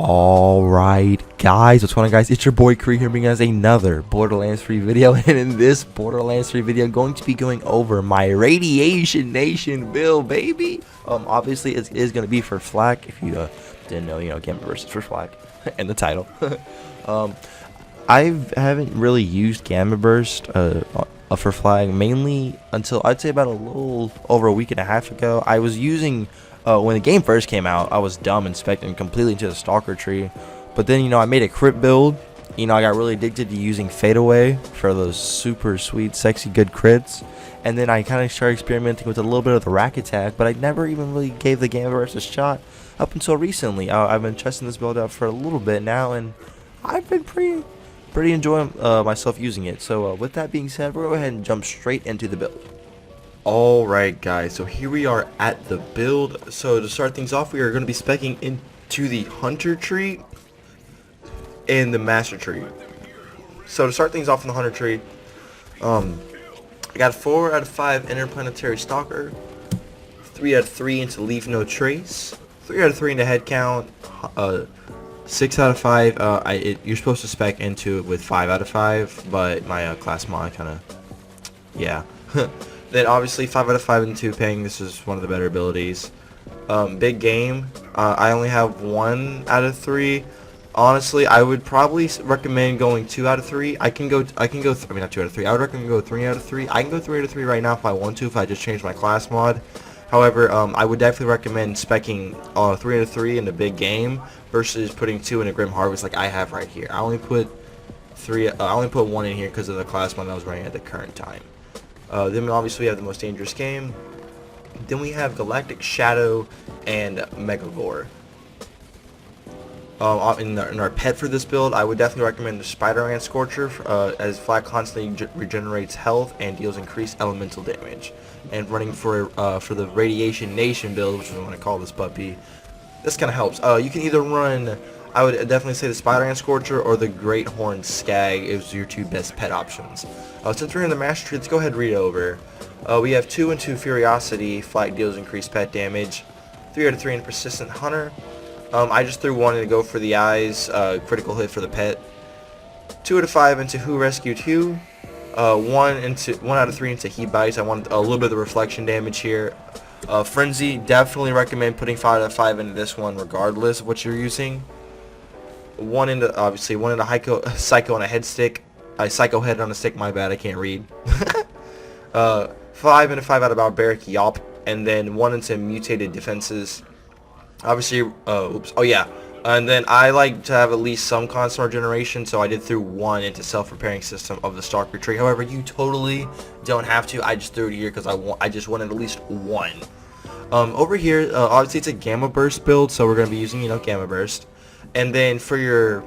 Alright guys, what's going on guys? It's your boy Kree here bringing us another Borderlands 3 video, and in this Borderlands 3 video I'm going to be going over my Radiation Nation build, baby. Obviously it is going to be for Flak. If you didn't know, Gamma Burst is for Flak and the title. I haven't really used Gamma Burst for Flag mainly until I'd say about a little over a week and a half ago. I was using when the game first came out, I was dumb and spec'ing completely into the Stalker tree. But then, I made a crit build. I got really addicted to using Fadeaway for those super sweet, sexy, good crits. And then I kind of started experimenting with a little bit of the rack attack, but I never even really gave the Gamma Burst a shot up until recently. I've been testing this build out for a little bit now, and I've been pretty enjoying myself using it. So with that being said, we're going to go ahead and jump straight into the build. Alright guys, so here we are at the build. So to start things off, we are going to be speccing into the Hunter tree and the Master tree. So to start things off in the Hunter tree, I got 4 out of 5 Interplanetary Stalker, 3 out of 3 into Leave No Trace, 3 out of 3 into Head Count, 6 out of 5, you're supposed to spec into it with 5 out of 5, but my class mod kind of, yeah. Then obviously 5 out of 5 into Ping. This is one of the better abilities. Big game. I only have 1 out of 3. Honestly, I would probably recommend going 2 out of 3. I mean not 2 out of 3. I would recommend go 3 out of 3. I can go 3 out of 3 right now if I want to, if I just change my class mod. However, I would definitely recommend specking 3 out of 3 in the big game versus putting 2 in a Grim Harvest like I have right here. I only put 1 in here because of the class mod I was running at the current time. Then obviously we have the most dangerous game. Then we have Galactic Shadow and Megagore. In our pet for this build, I would definitely recommend the Spider-Man Scorcher, as Flag constantly regenerates health and deals increased elemental damage. And running for the Radiation Nation build, which is what I want to call this puppy, this kind of helps. You can either run, I would definitely say the Spider-Man Scorcher or the Great Horn Skag is your 2 best pet options. Since we're in the Master Tree, let's go ahead and read over. We have 2 and 2 Furiosity, Flight deals increased pet damage, 3 out of 3 in Persistent Hunter. I just threw 1 in to go for the eyes, critical hit for the pet. 2 out of 5 into Who Rescued Who. 1 out of 3 into He Bites. I want a little bit of the reflection damage here. Frenzy, definitely recommend putting 5 out of 5 into this one regardless of what you're using. 1 into Psycho on a head stick. Psycho head on a stick, my bad, I can't read. 5 into 5 out of Barbaric Yawp, and then 1 into Mutated Defenses. Obviously, and then I like to have at least some constant regeneration, so I did throw 1 into Self-Repairing System of the Stalker tree. However, you totally don't have to. I just threw it here because I just wanted at least 1. Over here, obviously it's a Gamma Burst build, so we're going to be using, Gamma Burst. And then for your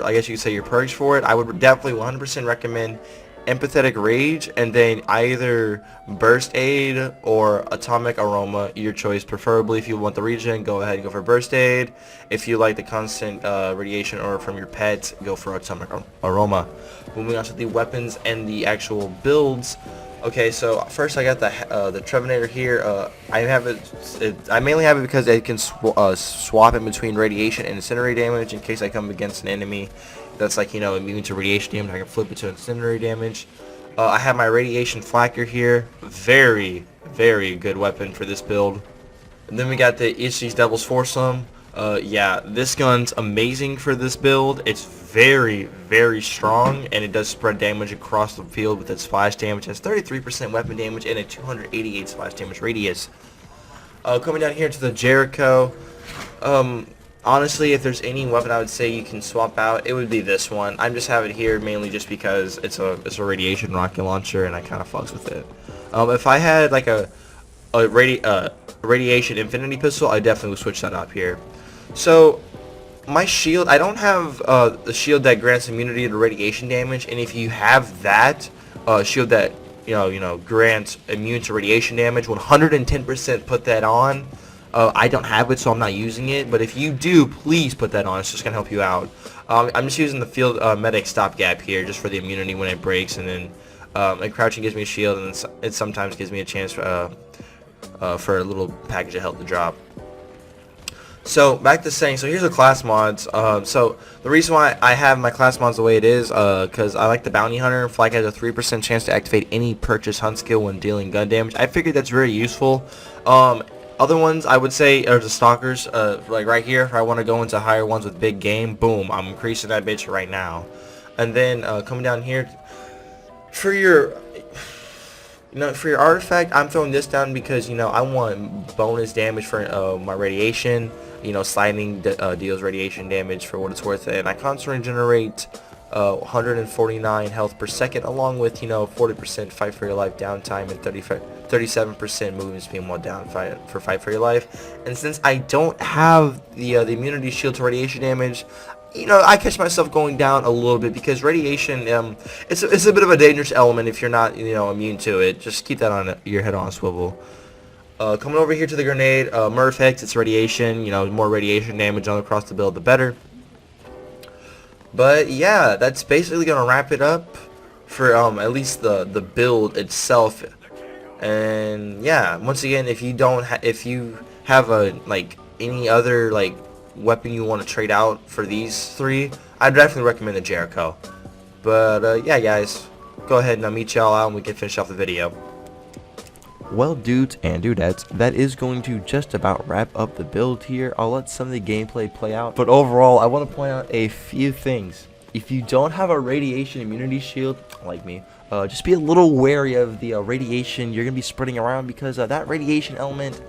I guess you could say your perks for it, I would definitely 100% recommend Empathetic Rage, and then either Burst Aid or Atomic Aroma, your choice. Preferably, if you want the regen, go ahead and go for Burst Aid. If you like the constant radiation or from your pets, go for Atomic Aroma. Moving on to the weapons and the actual builds. Okay, so first I got the Trevinator here. I mainly have it because it can swap in between radiation and incendiary damage in case I come against an enemy that's like, immune to radiation damage. I can flip it to incendiary damage. I have my Radiation Flacker here. Very, very good weapon for this build. And then we got the Ishi's Devil's Foursome. Yeah, this gun's amazing for this build. It's very, very strong, and it does spread damage across the field with its splash damage. It has 33% weapon damage and a 288 splash damage radius. Coming down here to the Jericho. Honestly, if there's any weapon I would say you can swap out, it would be this one. I just have it here mainly just because it's a radiation rocket launcher, and I kind of fucks with it. If I had like a radiation infinity pistol, I definitely would switch that up here. So my shield, I don't have the shield that grants immunity to radiation damage, and if you have that shield that grants immune to radiation damage, 110% put that on. I don't have it, so I'm not using it, but if you do, please put that on. It's just gonna help you out. I'm just using the field medic stopgap here just for the immunity when it breaks, and then and crouching gives me a shield, and it sometimes gives me a chance for a little package of health to drop. So back to saying, so here's the class mods. So the reason why I have my class mods the way it is, because I like the bounty hunter. Flag has a 3% chance to activate any purchase hunt skill when dealing gun damage. I figured that's very useful. Other ones I would say are the stalkers. Like right here, if I want to go into higher ones with big game, boom, I'm increasing that bitch right now. And then coming down here for your. For your artifact, I'm throwing this down because, I want bonus damage for my radiation. Sliding deals radiation damage for what it's worth, and I constantly generate 149 health per second, along with 40% fight for your life downtime and 37% movement speed while down for fight for your life. And since I don't have the immunity shield to radiation damage, I catch myself going down a little bit because radiation, it's a bit of a dangerous element if you're not, immune to it. Just keep that on your head on a swivel. Coming over here to the grenade, Murph Hex, it's radiation. More radiation damage all across the build, the better. But yeah, that's basically gonna wrap it up for at least the build itself. And yeah, once again, if you have any other weapon you want to trade out for these three, I'd definitely recommend the Jericho. But yeah, guys, go ahead and I'll meet y'all out and we can finish off the video. Well, dudes and dudettes, that is going to just about wrap up the build here. I'll let some of the gameplay play out, but overall I want to point out a few things. If you don't have a radiation immunity shield like me, just be a little wary of the radiation you're gonna be spreading around, because that radiation element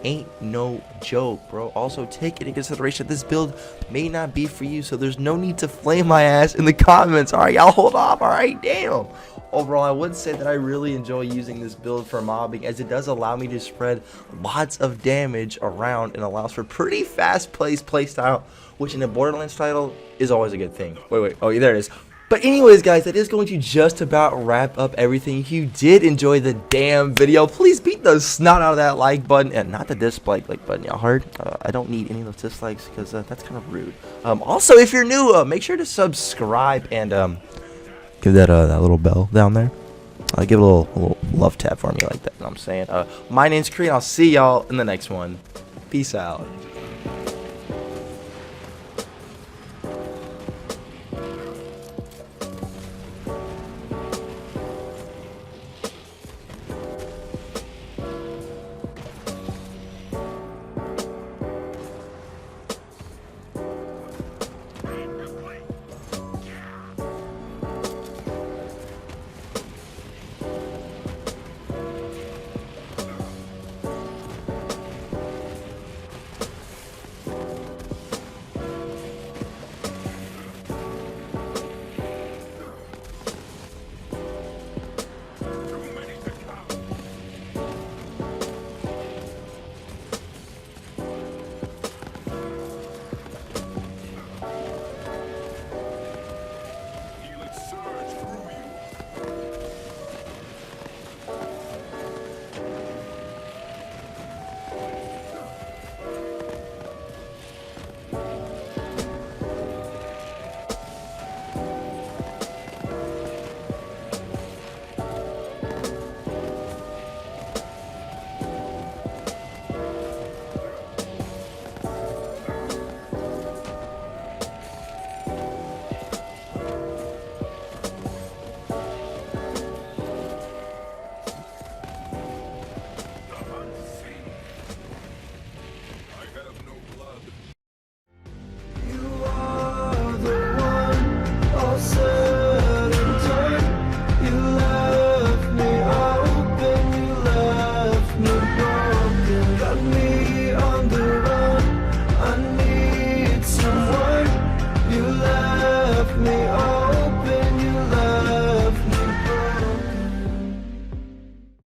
ain't no joke, bro. Also, take into consideration this build may not be for you, so there's no need to flame my ass in the comments. Alright, y'all hold off. Alright, damn. Overall, I would say that I really enjoy using this build for mobbing, as it does allow me to spread lots of damage around and allows for pretty fast-paced playstyle, which in a Borderlands title is always a good thing. Wait, oh, there it is. But anyways, guys, that is going to just about wrap up everything. If you did enjoy the damn video, please beat the snot out of that like button, and not the dislike button, y'all heard? I don't need any of those dislikes, because that's kind of rude. Also, if you're new, make sure to subscribe and give that little bell down there. Give a little love tap for me like that. You know what I'm saying? My name's Kree, and I'll see y'all in the next one. Peace out.